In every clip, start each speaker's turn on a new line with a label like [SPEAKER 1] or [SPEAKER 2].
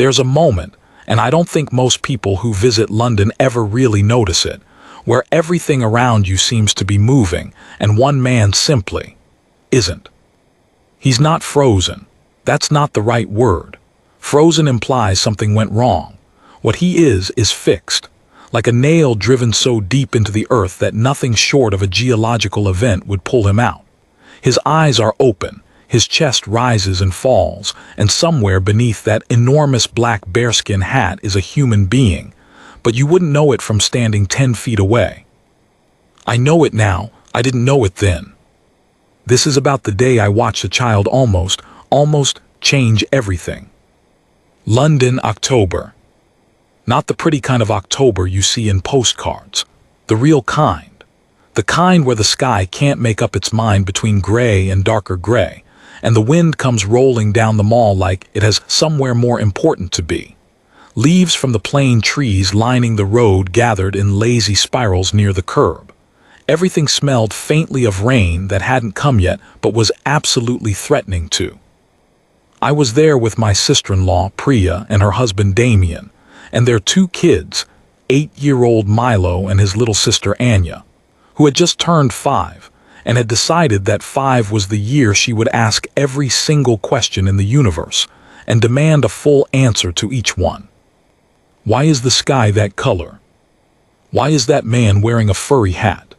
[SPEAKER 1] There's a moment, and I don't think most people who visit London ever really notice it, where everything around you seems to be moving, and one man simply isn't. He's not frozen. That's not the right word. Frozen implies something went wrong. What he is fixed, like a nail driven so deep into the earth that nothing short of a geological event would pull him out. His eyes are open, his chest rises and falls, and somewhere beneath that enormous black bearskin hat is a human being, but you wouldn't know it from standing 10 feet away. I know it now, I didn't know it then. This is about the day I watched a child almost change everything. London, October. Not the pretty kind of October you see in postcards. The real kind. The kind where the sky can't make up its mind between gray and darker gray, and the wind comes rolling down the mall like it has somewhere more important to be. Leaves from the plane trees lining the road gathered in lazy spirals near the curb. Everything smelled faintly of rain that hadn't come yet but was absolutely threatening to. I was there with my sister-in-law, Priya, and her husband, Damien, and their 2 kids, 8-year-old Milo and his little sister, Anya, who had just turned 5 and had decided that 5 was the year she would ask every single question in the universe and demand a full answer to each one. Why is the sky that color? Why is that man wearing a furry hat?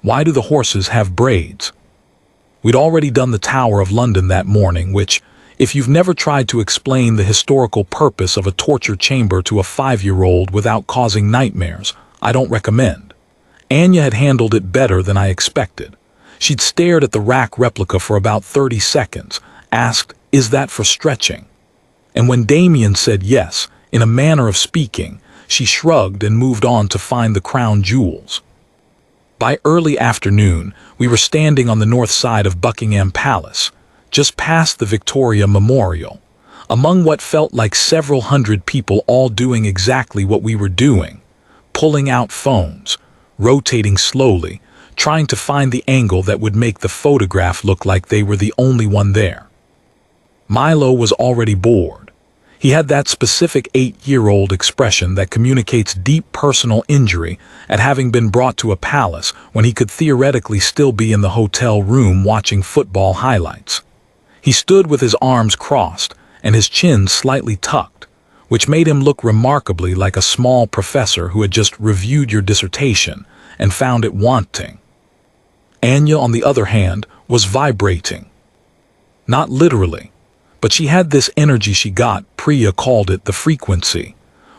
[SPEAKER 1] Why do the horses have braids? We'd already done the Tower of London that morning, which, if you've never tried to explain the historical purpose of a torture chamber to a 5-year-old without causing nightmares, I don't recommend. Anya had handled it better than I expected. She'd stared at the rack replica for about 30 seconds, asked, "Is that for stretching?" And when Damien said yes, in a manner of speaking, she shrugged and moved on to find the crown jewels. By early afternoon, we were standing on the north side of Buckingham Palace, just past the Victoria Memorial, among what felt like several hundred people all doing exactly what we were doing, pulling out phones, rotating slowly, trying to find the angle that would make the photograph look like they were the only one there. Milo was already bored. He had that specific 8-year-old expression that communicates deep personal injury at having been brought to a palace when he could theoretically still be in the hotel room watching football highlights. He stood with his arms crossed and his chin slightly tucked, which made him look remarkably like a small professor who had just reviewed your dissertation and found it wanting. Anya, on the other hand, was vibrating. Not literally, but she had this energy she got, Priya called it the frequency,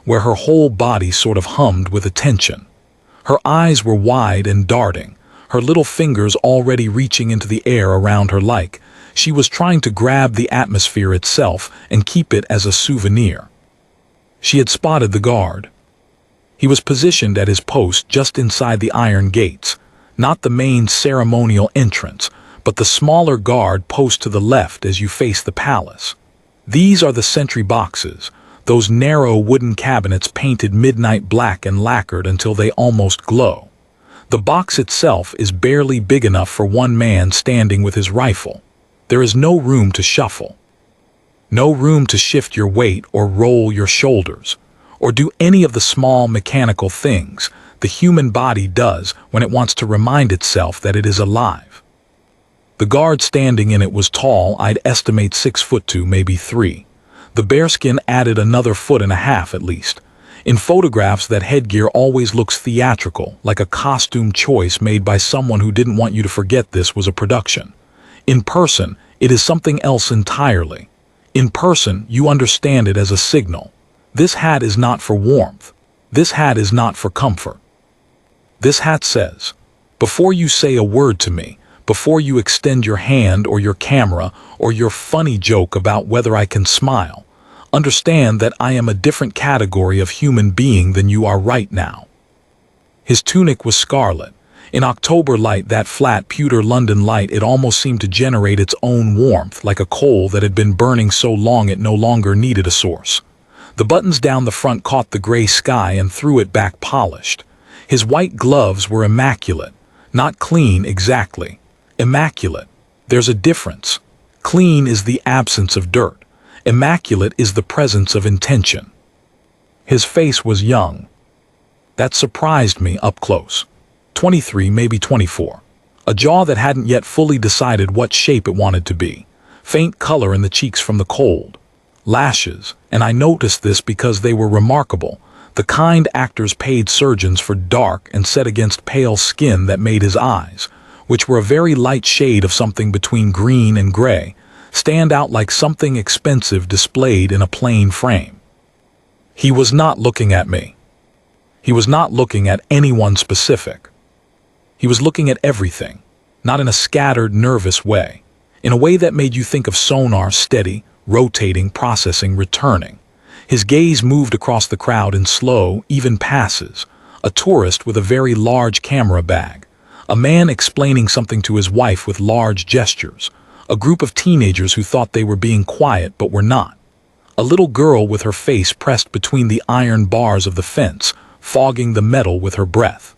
[SPEAKER 1] where her whole body sort of hummed with attention. Her eyes were wide and darting, her little fingers already reaching into the air around her like she was trying to grab the atmosphere itself and keep it as a souvenir. She had spotted the guard. He was positioned at his post just inside the iron gates, not the main ceremonial entrance, but the smaller guard post to the left as you face the palace. These are the sentry boxes, those narrow wooden cabinets painted midnight black and lacquered until they almost glow. The box itself is barely big enough for one man standing with his rifle. There is no room to shuffle. No room to shift your weight or roll your shoulders, or do any of the small mechanical things the human body does when it wants to remind itself that it is alive. The guard standing in it was tall, I'd estimate 6'2", maybe 3. The bearskin added another 1.5 feet at least. In photographs, that headgear always looks theatrical, like a costume choice made by someone who didn't want you to forget this was a production. In person, it is something else entirely. In person, you understand it as a signal. This hat is not for warmth. This hat is not for comfort. This hat says, before you say a word to me, before you extend your hand or your camera or your funny joke about whether I can smile, understand that I am a different category of human being than you are right now. His tunic was scarlet. In October light, that flat, pewter London light, it almost seemed to generate its own warmth, like a coal that had been burning so long it no longer needed a source. The buttons down the front caught the gray sky and threw it back polished. His white gloves were immaculate. Not clean exactly. Immaculate. There's a difference. Clean is the absence of dirt. Immaculate is the presence of intention. His face was young. That surprised me up close. 23, maybe 24. A jaw that hadn't yet fully decided what shape it wanted to be. Faint color in the cheeks from the cold. Lashes, and I noticed this because they were remarkable. The kind actors paid surgeons for dark and set against pale skin that made his eyes, which were a very light shade of something between green and gray, stand out like something expensive displayed in a plain frame. He was not looking at me. He was not looking at anyone specific. He was looking at everything, not in a scattered, nervous way, in a way that made you think of sonar, steady, rotating, processing, returning. His gaze moved across the crowd in slow, even passes. A tourist with a very large camera bag. A man explaining something to his wife with large gestures. A group of teenagers who thought they were being quiet but were not. A little girl with her face pressed between the iron bars of the fence, fogging the metal with her breath.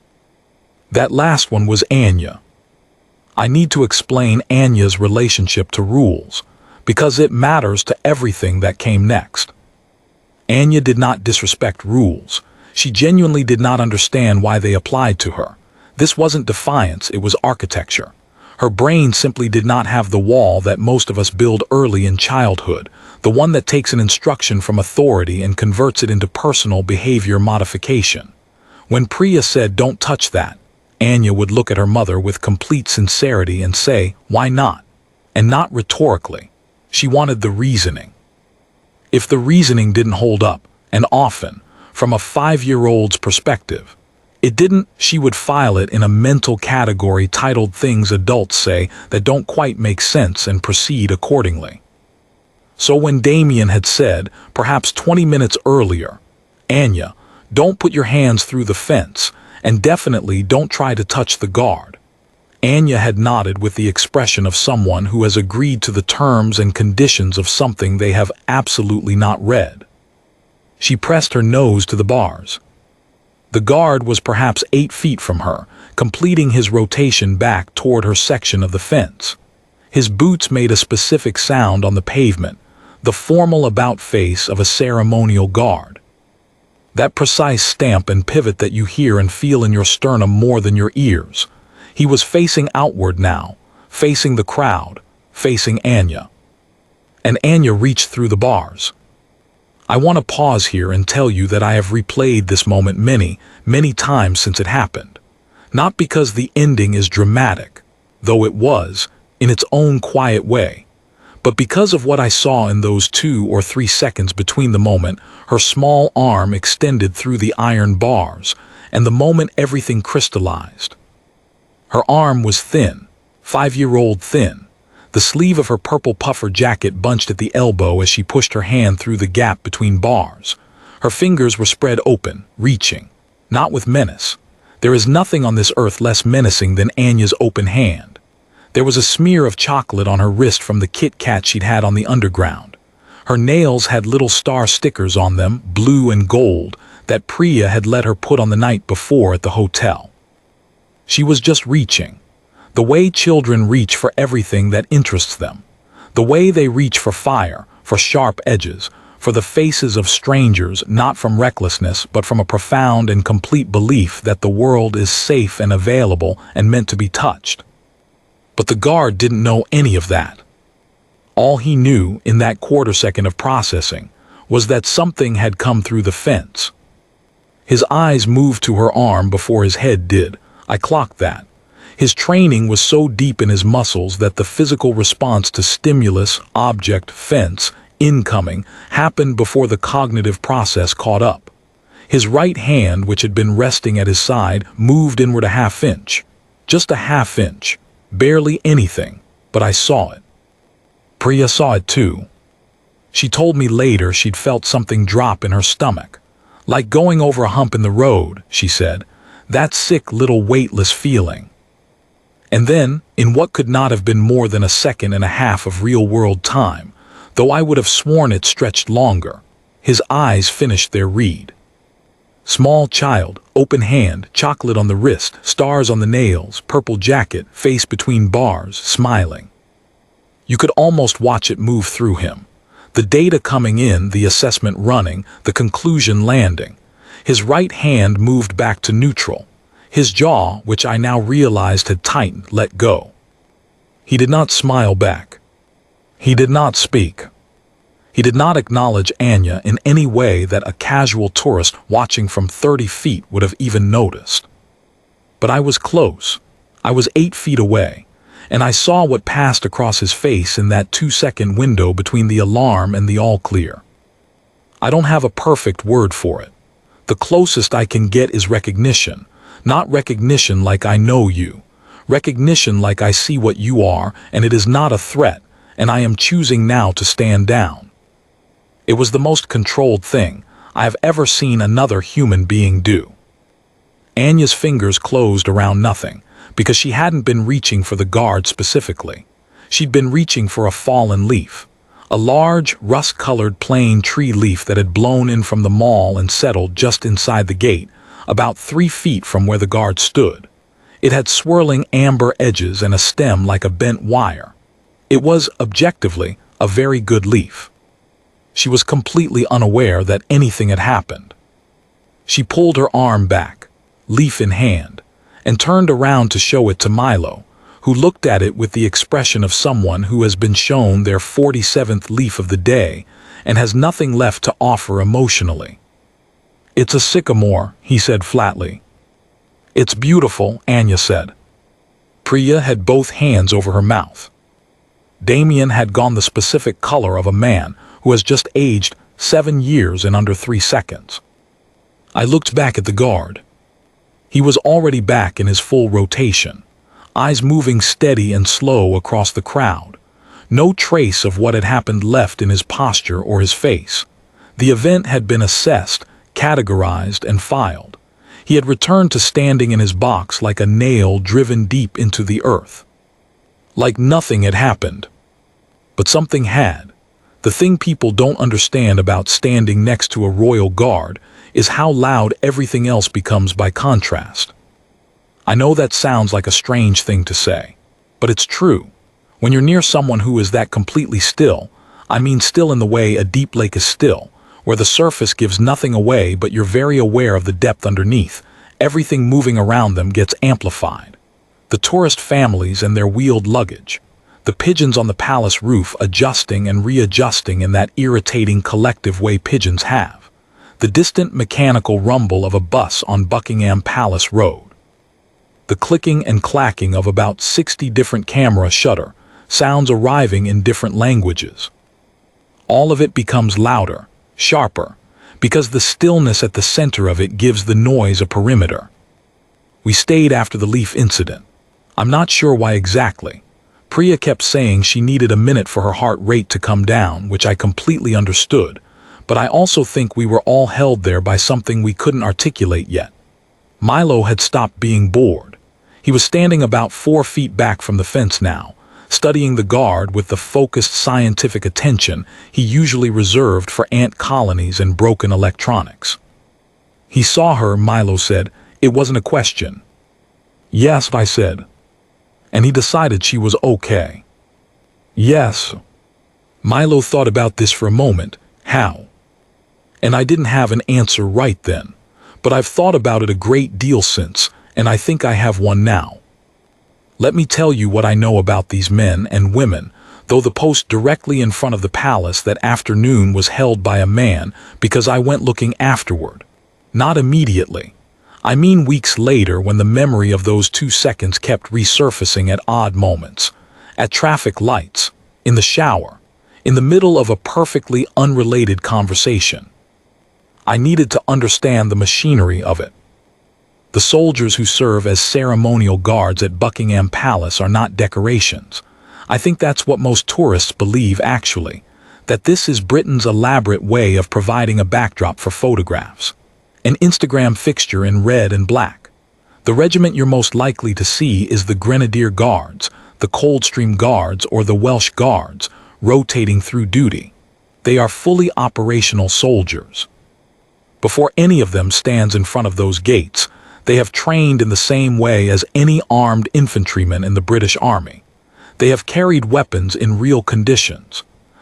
[SPEAKER 1] That last one was Anya. I need to explain Anya's relationship to rules, because it matters to everything that came next. Anya did not disrespect rules. She genuinely did not understand why they applied to her. This wasn't defiance, it was architecture. Her brain simply did not have the wall that most of us build early in childhood, the one that takes an instruction from authority and converts it into personal behavior modification. When Priya said, "Don't touch that," Anya would look at her mother with complete sincerity and say, "Why not?" And not rhetorically. She wanted the reasoning. If the reasoning didn't hold up, and often, from a 5-year-old's perspective, it didn't, she would file it in a mental category titled things adults say that don't quite make sense and proceed accordingly. So when Damien had said, perhaps 20 minutes earlier, "Anya, don't put your hands through the fence, and definitely don't try to touch the guard," Anya had nodded with the expression of someone who has agreed to the terms and conditions of something they have absolutely not read. She pressed her nose to the bars. The guard was perhaps 8 feet from her, completing his rotation back toward her section of the fence. His boots made a specific sound on the pavement, the formal about-face of a ceremonial guard. That precise stamp and pivot that you hear and feel in your sternum more than your ears. He was facing outward now, facing the crowd, facing Anya. And Anya reached through the bars. I want to pause here and tell you that I have replayed this moment many, many times since it happened. Not because the ending is dramatic, though it was, in its own quiet way, but because of what I saw in those 2 or 3 seconds between the moment her small arm extended through the iron bars and the moment everything crystallized. Her arm was thin, 5-year-old thin. The sleeve of her purple puffer jacket bunched at the elbow as she pushed her hand through the gap between bars. Her fingers were spread open, reaching, not with menace. There is nothing on this earth less menacing than Anya's open hand. There was a smear of chocolate on her wrist from the Kit Kat she'd had on the underground. Her nails had little star stickers on them, blue and gold, that Priya had let her put on the night before at the hotel. She was just reaching. The way children reach for everything that interests them. The way they reach for fire, for sharp edges, for the faces of strangers, not from recklessness, but from a profound and complete belief that the world is safe and available and meant to be touched. But the guard didn't know any of that. All he knew in that quarter-second of processing was that something had come through the fence. His eyes moved to her arm before his head did. I clocked that. His training was so deep in his muscles that the physical response to stimulus, object, fence, incoming, happened before the cognitive process caught up. His right hand, which had been resting at his side, moved inward a half-inch. Just a half-inch. Barely anything, but I saw it. Priya saw it too. She told me later she'd felt something drop in her stomach. Like going over a hump in the road, she said. That sick little weightless feeling. And then, in what could not have been more than a second and a half of real-world time, though I would have sworn it stretched longer, his eyes finished their read. Small child, open hand, chocolate on the wrist, stars on the nails, purple jacket, face between bars, smiling. You could almost watch it move through him. The data coming in, the assessment running, the conclusion landing. His right hand moved back to neutral. His jaw, which I now realized had tightened, let go. He did not smile back. He did not speak. He did not acknowledge Anya in any way that a casual tourist watching from 30 feet would have even noticed. But I was close. I was 8 feet away, and I saw what passed across his face in that 2-second window between the alarm and the all clear. I don't have a perfect word for it. The closest I can get is recognition, not recognition like I know you. Recognition like I see what you are, and it is not a threat, and I am choosing now to stand down. It was the most controlled thing I have ever seen another human being do. Anya's fingers closed around nothing, because she hadn't been reaching for the guard specifically. She'd been reaching for a fallen leaf. A large, rust-colored plane tree leaf that had blown in from the mall and settled just inside the gate, about 3 feet from where the guard stood. It had swirling amber edges and a stem like a bent wire. It was, objectively, a very good leaf. She was completely unaware that anything had happened. She pulled her arm back, leaf in hand, and turned around to show it to Milo, who looked at it with the expression of someone who has been shown their 47th leaf of the day and has nothing left to offer emotionally. "It's a sycamore," he said flatly. "It's beautiful," Anya said. Priya had both hands over her mouth. Damien had gone the specific color of a man who has just aged 7 years in under 3 seconds. I looked back at the guard. He was already back in his full rotation, eyes moving steady and slow across the crowd. No trace of what had happened left in his posture or his face. The event had been assessed, categorized, and filed. He had returned to standing in his box like a nail driven deep into the earth. Like nothing had happened. But something had. The thing people don't understand about standing next to a royal guard is how loud everything else becomes by contrast. I know that sounds like a strange thing to say, but it's true. When you're near someone who is that completely still, I mean still in the way a deep lake is still, where the surface gives nothing away but you're very aware of the depth underneath, everything moving around them gets amplified. The tourist families and their wheeled luggage. The pigeons on the palace roof adjusting and readjusting in that irritating collective way pigeons have. The distant mechanical rumble of a bus on Buckingham Palace Road. The clicking and clacking of about 60 different camera shutter, sounds arriving in different languages. All of it becomes louder, sharper, because the stillness at the center of it gives the noise a perimeter. We stayed after the leaf incident. I'm not sure why exactly. Priya kept saying she needed a minute for her heart rate to come down, which I completely understood, but I also think we were all held there by something we couldn't articulate yet. Milo had stopped being bored. He was standing about 4 feet back from the fence now, studying the guard with the focused scientific attention he usually reserved for ant colonies and broken electronics. He saw her, Milo said. It wasn't a question. "Yes," I said. And he decided she was okay. "Yes." Milo thought about this for a moment. How? And I didn't have an answer right then, but I've thought about it a great deal since, and I think I have one now. Let me tell you what I know about these men and women, though the post directly in front of the palace that afternoon was held by a man because I went looking afterward. Not immediately. I mean weeks later when the memory of those 2 seconds kept resurfacing at odd moments. At traffic lights, in the shower, in the middle of a perfectly unrelated conversation. I needed to understand the machinery of it. The soldiers who serve as ceremonial guards at Buckingham Palace are not decorations. I think that's what most tourists believe actually, that this is Britain's elaborate way of providing a backdrop for photographs. An Instagram fixture in red and black. The regiment you're most likely to see is the Grenadier Guards, the Coldstream Guards or the Welsh Guards, rotating through duty. They are fully operational soldiers. Before any of them stands in front of those gates, they have trained in the same way as any armed infantryman in the British Army. They have carried weapons in real conditions.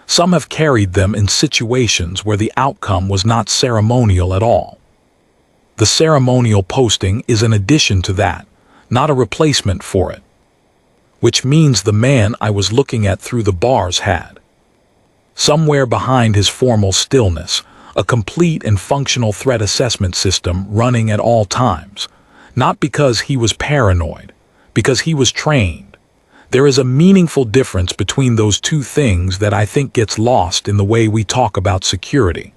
[SPEAKER 1] Some have carried them in situations where the outcome was not ceremonial at all. The ceremonial posting is an addition to that, not a replacement for it. Which means the man I was looking at through the bars had, somewhere behind his formal stillness, a complete and functional threat assessment system running at all times, not because he was paranoid, because he was trained. There is a meaningful difference between those two things that I think gets lost in the way we talk about security.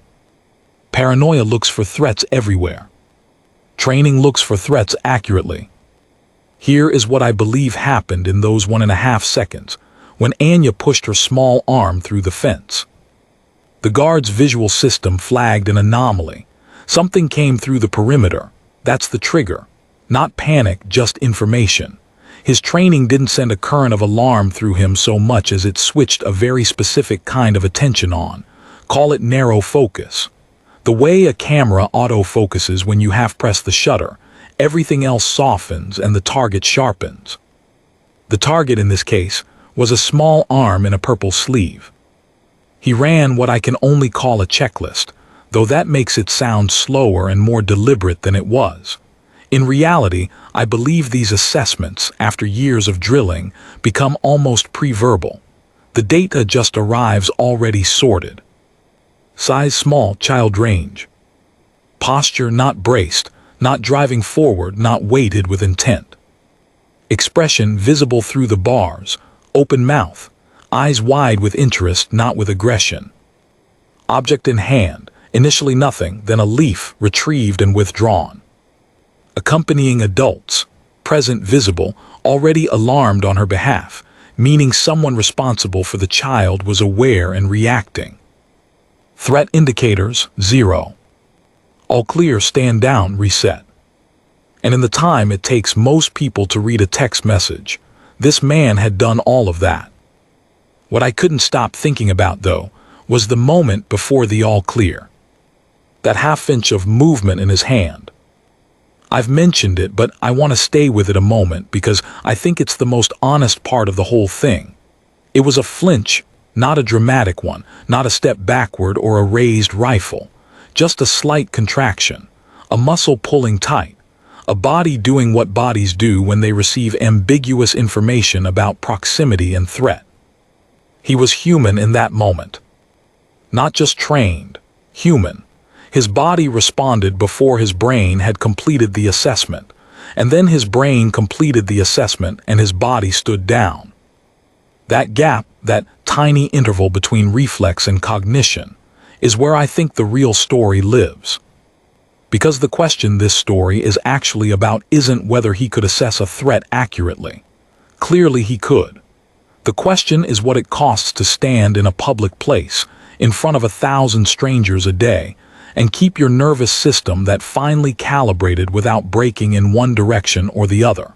[SPEAKER 1] Paranoia looks for threats everywhere. Training looks for threats accurately. Here is what I believe happened in those 1.5 seconds when Anya pushed her small arm through the fence. The guard's visual system flagged an anomaly. Something came through the perimeter. That's the trigger. Not panic, just information. His training didn't send a current of alarm through him so much as it switched a very specific kind of attention on. Call it narrow focus. The way a camera auto-focuses when you half-press the shutter, everything else softens and the target sharpens. The target in this case was a small arm in a purple sleeve. He ran what I can only call a checklist, though that makes it sound slower and more deliberate than it was. In reality, I believe these assessments, after years of drilling, become almost pre-verbal. The data just arrives already sorted. Size small, child range. Posture not braced, not driving forward, not weighted with intent. Expression visible through the bars, open mouth, eyes wide with interest, not with aggression. Object in hand, initially nothing, then a leaf retrieved and withdrawn. Accompanying adults, present visible, already alarmed on her behalf, meaning someone responsible for the child was aware and reacting. Threat indicators, 0. All clear, stand down, reset. And in the time it takes most people to read a text message, this man had done all of that. What I couldn't stop thinking about, though, was the moment before the all clear. That half-inch of movement in his hand. I've mentioned it, but I want to stay with it a moment because I think it's the most honest part of the whole thing. It was a flinch, not a dramatic one, not a step backward or a raised rifle. Just a slight contraction, a muscle pulling tight, a body doing what bodies do when they receive ambiguous information about proximity and threat. He was human in that moment. Not just trained, human. His body responded before his brain had completed the assessment, and then his brain completed the assessment and his body stood down. That gap, that tiny interval between reflex and cognition, is where I think the real story lives. Because the question this story is actually about isn't whether he could assess a threat accurately. Clearly he could. The question is what it costs to stand in a public place, in front of 1,000 strangers a day, and keep your nervous system that finely calibrated without breaking in one direction or the other.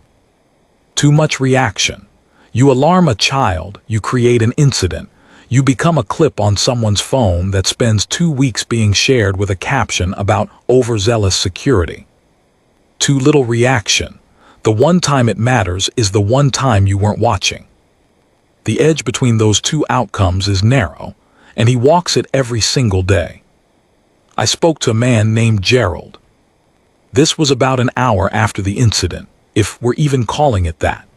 [SPEAKER 1] Too much reaction. You alarm a child, you create an incident, you become a clip on someone's phone that spends 2 weeks being shared with a caption about overzealous security. Too little reaction. The one time it matters is the one time you weren't watching. The edge between those two outcomes is narrow, and he walks it every single day. I spoke to a man named Gerald. This was about an hour after the incident, if we're even calling it that.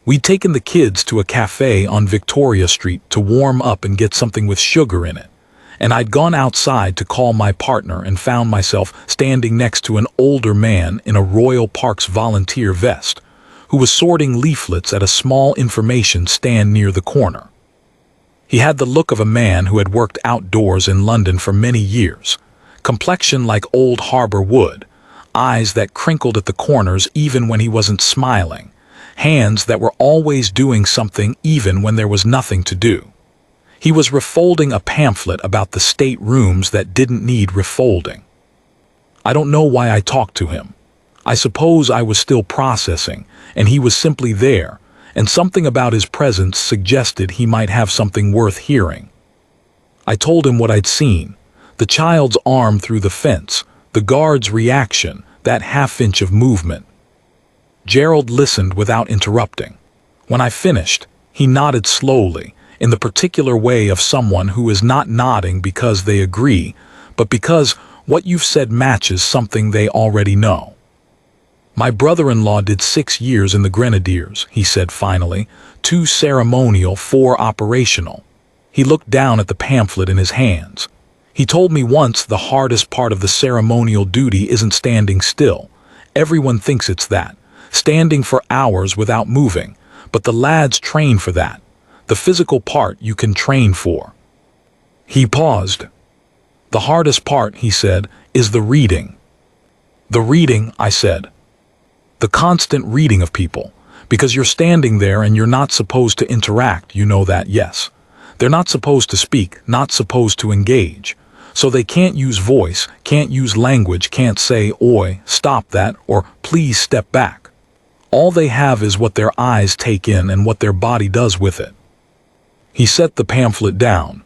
[SPEAKER 1] We'd taken the kids to a cafe on Victoria Street to warm up and get something with sugar in it, and I'd gone outside to call my partner and found myself standing next to an older man in a Royal Parks volunteer vest, who was sorting leaflets at a small information stand near the corner. He had the look of a man who had worked outdoors in London for many years, complexion like old harbor wood, eyes that crinkled at the corners even when he wasn't smiling, hands that were always doing something even when there was nothing to do. He was refolding a pamphlet about the state rooms that didn't need refolding. I don't know why I talked to him. I suppose I was still processing, and he was simply there, and something about his presence suggested he might have something worth hearing. I told him what I'd seen, the child's arm through the fence, the guard's reaction, that half-inch of movement. Gerald listened without interrupting. When I finished, he nodded slowly, in the particular way of someone who is not nodding because they agree, but because what you've said matches something they already know. My brother-in-law did 6 years in the Grenadiers, he said finally, 2 ceremonial, 4 operational. He looked down at the pamphlet in his hands. He told me once the hardest part of the ceremonial duty isn't standing still. Everyone thinks it's that, standing for hours without moving, but the lads train for that. The physical part you can train for. He paused. The hardest part, he said, is the reading. The reading, I said. The constant reading of people, because you're standing there and you're not supposed to interact, you know that, yes. They're not supposed to speak, not supposed to engage. So they can't use voice, can't use language, can't say, "Oi, stop that," or "Please step back." All they have is what their eyes take in and what their body does with it. He set the pamphlet down.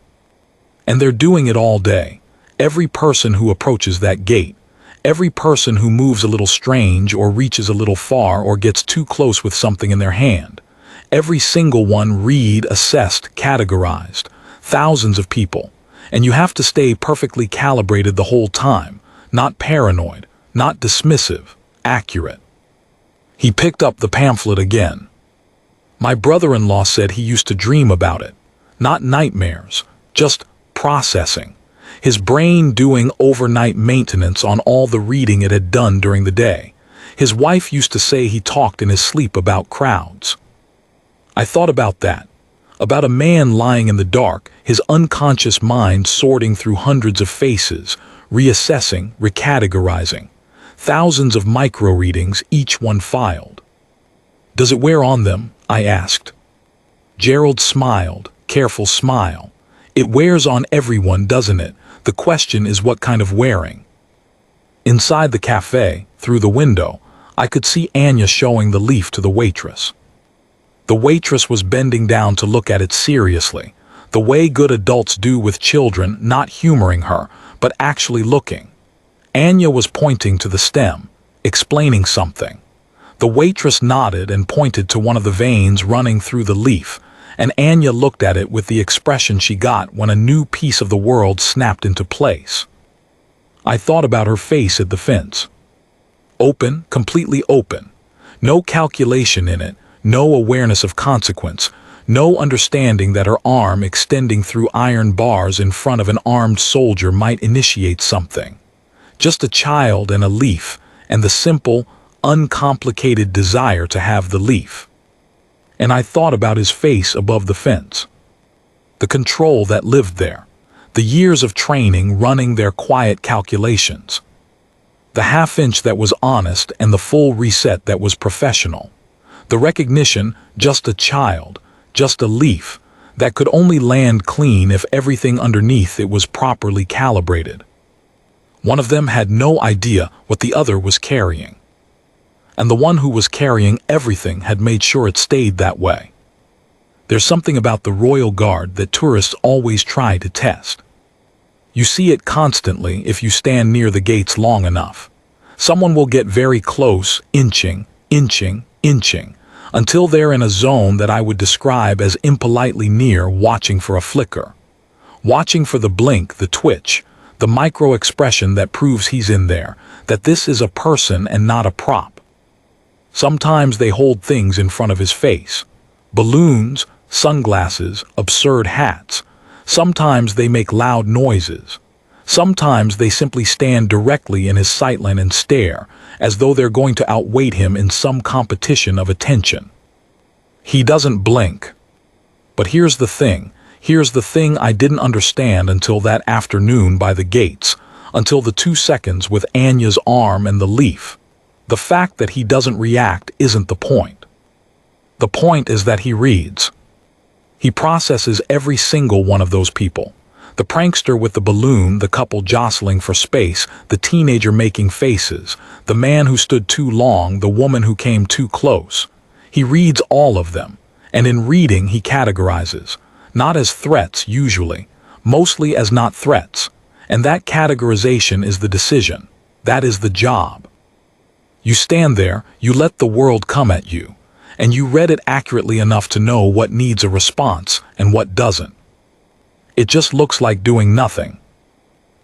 [SPEAKER 1] And they're doing it all day. Every person who approaches that gate, every person who moves a little strange or reaches a little far or gets too close with something in their hand, every single one read, assessed, categorized, thousands of people, and you have to stay perfectly calibrated the whole time, not paranoid, not dismissive, accurate. He picked up the pamphlet again. My brother-in-law said he used to dream about it, not nightmares, just processing. His brain doing overnight maintenance on all the reading it had done during the day. His wife used to say he talked in his sleep about crowds. I thought about that, about a man lying in the dark, his unconscious mind sorting through hundreds of faces, reassessing, recategorizing. Thousands of micro-readings, each one filed. Does it wear on them? I asked. Gerald smiled, careful smile. It wears on everyone, doesn't it? The question is what kind of wearing. Inside the cafe, through the window, I could see Anya showing the leaf to the waitress. The waitress was bending down to look at it seriously, the way good adults do with children, not humoring her, but actually looking. Anya was pointing to the stem, explaining something. The waitress nodded and pointed to one of the veins running through the leaf, and Anya looked at it with the expression she got when a new piece of the world snapped into place. I thought about her face at the fence. Open, completely open. No calculation in it, no awareness of consequence, no understanding that her arm extending through iron bars in front of an armed soldier might initiate something. Just a child and a leaf, and the simple, uncomplicated desire to have the leaf. And I thought about his face above the fence. The control that lived there. The years of training running their quiet calculations. The half-inch that was honest and the full reset that was professional. The recognition, just a child, just a leaf, that could only land clean if everything underneath it was properly calibrated. One of them had no idea what the other was carrying. And the one who was carrying everything had made sure it stayed that way. There's something about the Royal Guard that tourists always try to test. You see it constantly if you stand near the gates long enough. Someone will get very close, inching, until they're in a zone that I would describe as impolitely near, watching for a flicker. Watching for the blink, the twitch, the micro-expression that proves he's in there, that this is a person and not a prop. Sometimes they hold things in front of his face. Balloons, sunglasses, absurd hats. Sometimes they make loud noises. Sometimes they simply stand directly in his sightline and stare, as though they're going to outweight him in some competition of attention. He doesn't blink. But here's the thing I didn't understand until that afternoon by the gates, until the 2 seconds with Anya's arm and the leaf. The fact that he doesn't react isn't the point. The point is that he reads. He processes every single one of those people. The prankster with the balloon, the couple jostling for space, the teenager making faces, the man who stood too long, the woman who came too close. He reads all of them, and in reading he categorizes, not as threats usually, mostly as not threats, and that categorization is the decision, that is the job. You stand there, you let the world come at you, and you read it accurately enough to know what needs a response and what doesn't. It just looks like doing nothing.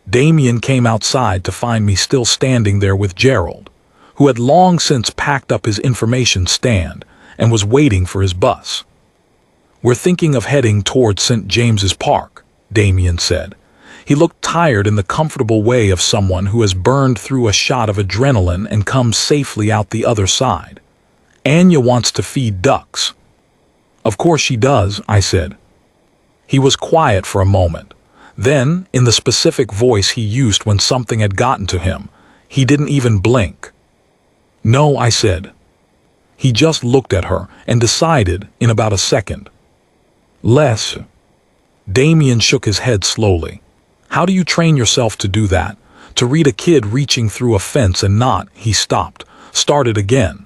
[SPEAKER 1] Damien came outside to find me still standing there with Gerald, who had long since packed up his information stand and was waiting for his bus. "We're thinking of heading towards St. James's Park," Damien said. He looked tired in the comfortable way of someone who has burned through a shot of adrenaline and come safely out the other side. "Anya wants to feed ducks." "Of course she does," I said. He was quiet for a moment. Then, in the specific voice he used when something had gotten to him, he didn't even blink. "No," I said. He just looked at her and decided in about a second. "Less." Damien shook his head slowly. "How do you train yourself to do that? To read a kid reaching through a fence and not?" He stopped, started again.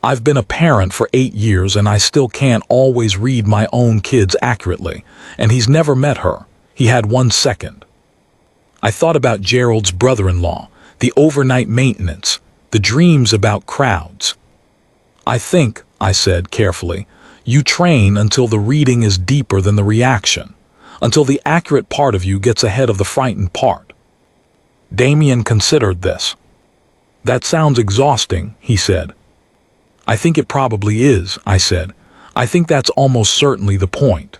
[SPEAKER 1] "I've been a parent for 8 years and I still can't always read my own kids accurately, and he's never met her." He had 1 second. I thought about Gerald's brother-in-law, the overnight maintenance, the dreams about crowds. "I think," I said carefully, "you train until the reading is deeper than the reaction, until the accurate part of you gets ahead of the frightened part." Damien considered this. "That sounds exhausting," he said. "I think it probably is," I said. "I think that's almost certainly the point."